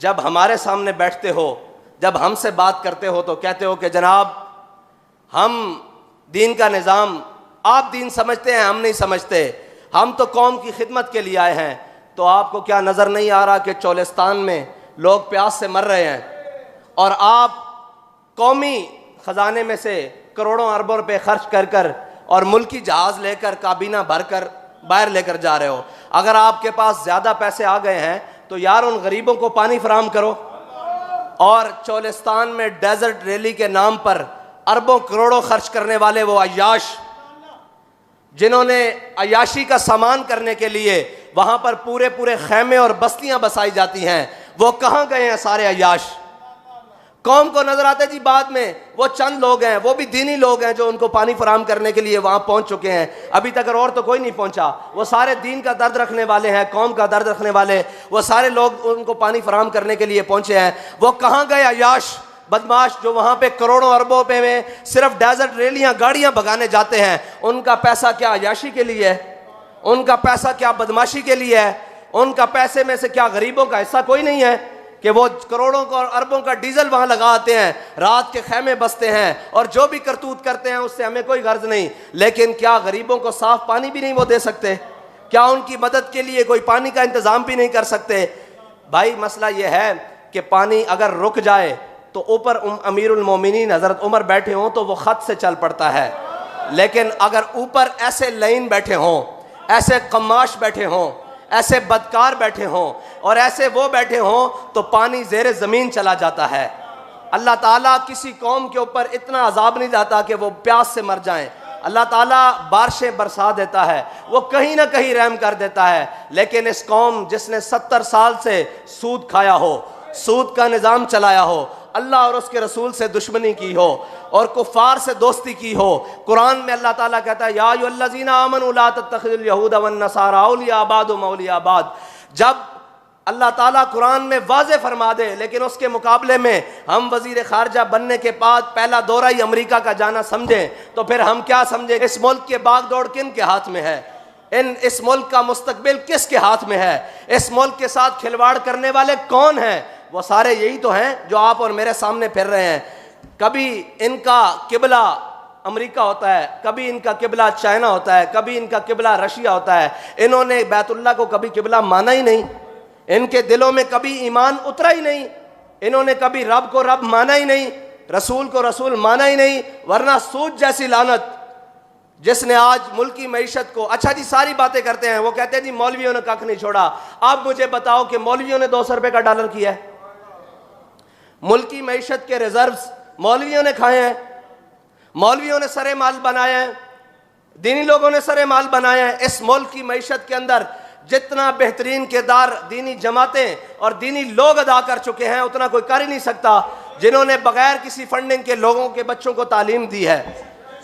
जब हमारे सामने बैठते हो, जब हमसे बात करते हो तो कहते हो कि जनाब हम दीन का निज़ाम, आप दीन समझते हैं, हम नहीं समझते, हम तो कौम की खिदमत के लिए आए हैं। तो आपको क्या नज़र नहीं आ रहा कि चोलिस्तान में लोग प्यास से मर रहे हैं और आप कौमी ख़जाने में से करोड़ों अरबों रुपए खर्च कर कर और मुल्की जहाज़ लेकर काबीना भर कर बाहर लेकर जा रहे हो। अगर आपके पास ज़्यादा पैसे आ गए हैं तो यार उन गरीबों को पानी फराहम करो। और चोलिस्तान में डेजर्ट रैली के नाम पर अरबों करोड़ों खर्च करने वाले वो अय्याश, जिन्होंने अय्याशी का सामान करने के लिए वहां पर पूरे पूरे खैमे और बस्तियां बसाई जाती हैं, वो कहां गए हैं सारे अय्याश? कौम को नजर आते जी बाद में वो चंद लोग हैं, वो भी दीनी लोग हैं जो उनको पानी फराहम करने के लिए वहां पहुंच चुके हैं। अभी तक और तो कोई नहीं पहुंचा। वो सारे दीन का दर्द रखने वाले हैं, कौम का दर्द रखने वाले, वो सारे लोग उनको पानी फराहम करने के लिए पहुंचे हैं। वो कहां गए अय्याश बदमाश जो वहां पे करोड़ों अरबों रुपए में सिर्फ डेजर्ट रैलियां गाड़ियां भगाने जाते हैं? उनका पैसा क्या अय्याशी के लिए है? उनका पैसा क्या बदमाशी के लिए है? उनका पैसे में से क्या गरीबों का हिस्सा कोई नहीं है कि वो करोड़ों का और अरबों का डीजल वहां लगाते हैं, रात के खैमे बसते हैं और जो भी करतूत करते हैं उससे हमें कोई गर्ज नहीं। लेकिन क्या गरीबों को साफ पानी भी नहीं वो दे सकते? क्या उनकी मदद के लिए कोई पानी का इंतजाम भी नहीं कर सकते? भाई मसला यह है कि पानी अगर रुक जाए तो ऊपर अमीरुल मोमिनीन हजरत उमर बैठे हों तो वो खत से चल पड़ता है। लेकिन अगर ऊपर ऐसे लाइन बैठे हों, ऐसे कमाश बैठे हों, ऐसे बदकार बैठे हों और ऐसे वो बैठे हों तो पानी ज़ेरे ज़मीन चला जाता है। अल्लाह ताला किसी कौम के ऊपर इतना अजाब नहीं जाता कि वो प्यास से मर जाएं। अल्लाह ताला बारिशें बरसा देता है, वो कहीं ना कहीं रहम कर देता है। लेकिन इस कौम जिसने 70 साल से सूद खाया हो, सूद का निज़ाम चलाया हो, अल्लाह और उसके रसूल से दुश्मनी की हो और कुफ़ार से दोस्ती की हो, कुरान में अल्लाह ताला कहता है या अय्युहल्लज़ीना आमनू ला तत्तखिज़ुल यहूद वन नसारा औलिया बाद मौलिया बाद। जब अल्लाह ताला कुरान में वाज़े फरमा दे लेकिन उसके मुकाबले में हम वज़ीर ख़ारजा बनने के बाद पहला दौरा ही अमेरिका का जाना समझें तो फिर हम क्या समझें? इस मुल्क के बागडोर किन के हाथ में है? इस मुल्क का मुस्तकबिल किसके हाथ में है? इस मुल्क के साथ खिलवाड़ करने वाले कौन हैं? वो सारे यही तो हैं जो आप और मेरे सामने फिर रहे हैं। कभी इनका किबला अमेरिका होता है, कभी इनका किबला चाइना होता है, कभी इनका किबला रशिया होता है। इन्होंने बैतुल्लाह को कभी किबला माना ही नहीं, इनके दिलों में कभी ईमान उतरा ही नहीं, इन्होंने कभी रब को रब माना ही नहीं, रसूल को रसूल माना ही नहीं। वरना सूद जैसी लानत जिसने आज मुल्की मईशत को, अच्छा जी सारी बातें करते हैं, वो कहते हैं जी मौलवियों ने कख नहीं छोड़ा। अब मुझे बताओ कि मौलवियों ने 200 रुपए का डॉलर किया है? मुल्की मईशत के रिजर्व्स मौलवियों ने खाए हैं, मौलवियों ने सरे माल बनाए हैं, दीनी लोगों ने सरे माल बनाए हैं। इस मुल्क की मईशत के अंदर जितना बेहतरीन किरदार दीनी जमातें और दीनी लोग अदा कर चुके हैं उतना कोई कर ही नहीं सकता, जिन्होंने बगैर किसी फंडिंग के लोगों के बच्चों को तालीम दी है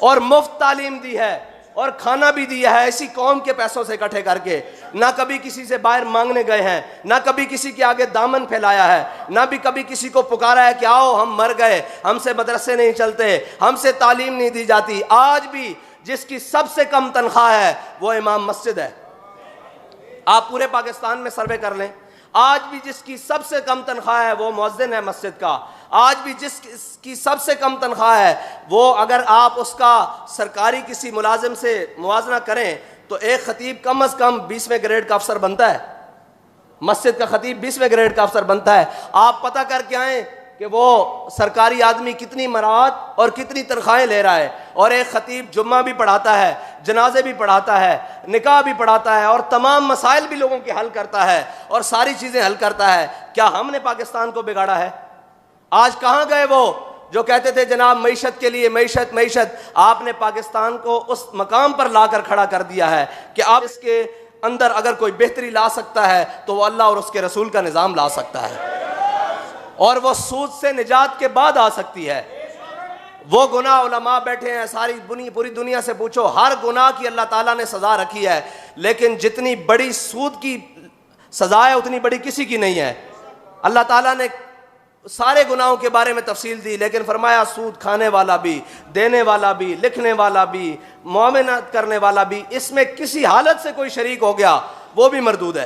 और मुफ्त तालीम दी है और खाना भी दिया है इसी कौम के पैसों से इकट्ठे करके। ना कभी किसी से बाहर मांगने गए हैं, ना कभी किसी के आगे दामन फैलाया है, ना भी कभी किसी को पुकारा है कि आओ हम मर गए, हमसे मदरसे नहीं चलते, हमसे तालीम नहीं दी जाती। आज भी जिसकी सबसे कम तनख्वाह है वो इमाम मस्जिद है। आप पूरे पाकिस्तान में सर्वे कर लें, आज भी जिसकी सबसे कम तनख्वाह है वो मुअज्जिन है मस्जिद का। आज भी जिसकी सबसे कम तनख्वाह है वो, अगर आप उसका सरकारी किसी मुलाजिम से मुवाजना करें तो एक खतीब कम अज़ कम 20वें ग्रेड का अफसर बनता है। मस्जिद का खतीब 20वें ग्रेड का अफसर बनता है। आप पता करके आएँ कि वो सरकारी आदमी कितनी मराहत और कितनी तनख्वाहें ले रहा है। और एक खतीब जुम्मा भी पढ़ाता है, जनाजे भी पढ़ाता है, निकाह भी पढ़ाता है और तमाम मसाइल भी लोगों के हल करता है और सारी चीज़ें हल करता है। क्या हमने पाकिस्तान को बिगाड़ा है? आज कहाँ गए वो जो कहते थे जनाब मईशत के लिए मईशत मईशत? आपने पाकिस्तान को उस मकाम पर लाकर खड़ा कर दिया है कि आप इसके अंदर अगर कोई बेहतरी ला सकता है तो वो अल्लाह और उसके रसूल का निज़ाम ला सकता है और वो सूद से निजात के बाद आ सकती है। वो गुनाह उलमा बैठे हैं, सारी पूरी दुनिया से पूछो, हर गुनाह की अल्लाह ताला ने सज़ा रखी है, लेकिन जितनी बड़ी सूद की सज़ा है उतनी बड़ी किसी की नहीं है। अल्लाह ताला ने सारे गुनाहों के बारे में तफसील दी, लेकिन फरमाया सूद खाने वाला भी, देने वाला भी, लिखने वाला भी, मुआवनत करने वाला भी, इसमें किसी हालत से कोई शरीक हो गया वो भी मरदूद है।